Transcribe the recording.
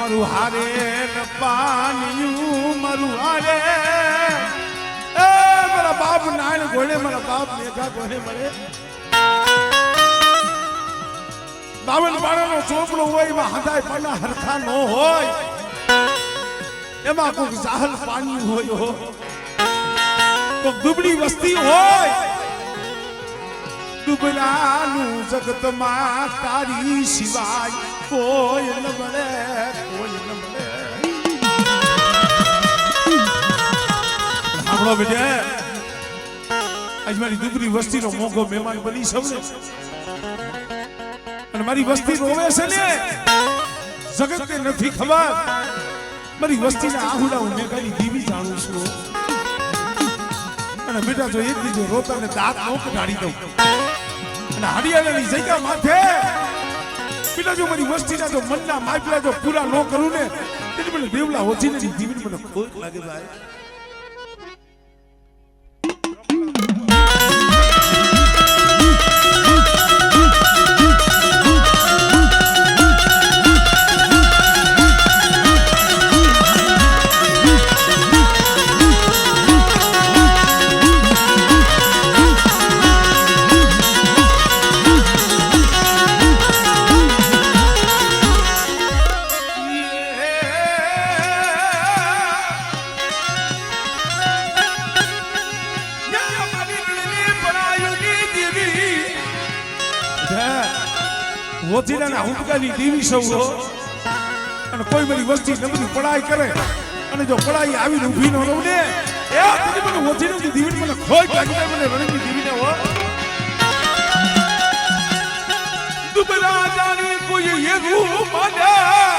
મારું હારે પાનિયું મારું હારે એ મારા બાપ નાણ ગોળે મારા બાપ મેઘા ગોળે મળે બાવન બાણાનો ચોપડો હોય એમાં હાથાય પાના હરખા ન હોય એમાં કોઈક જાહલ પાણી હોય કોઈક દુબળી વસ્તી હોય દુબળાનું જગતમાં તારી સિવાય કોઈ ન મળે કોઈ ન મળે આપણો બેટા આજ મારી દુબળી વસ્તીનો મોંઘો મહેમાન બની સૌને અને મારી વસ્તી રોવે છે ને જગતને નથી ખબર મારી વસ્તીના આહુડા હું મેઘાની દીવી જાણું છું અને બેટા જો એક દીજો રોતાને દાંત નો કઢાડી દઉં અને હરિયાણાની જગ્યા માથે બેટા જો મારી વસ્તીના જો મનના માપલા જો પૂરા ન કરું ને એટલે મને દેવલા ઓછીને દીવીને મને ખોટ લાગે ભાઈ વોજીના હુંકાની દેવી સૌ અને કોઈ મારી વસ્તી નબળી પડાઈ કરે અને જો પડાઈ આવીને ઊભી ન રહું ને એ તેથી મને વોજીની દેવી મને ખોઈ લાગી જાય મને રણની દેવીને હો દુબળા જાણી કોઈ એ રૂ માને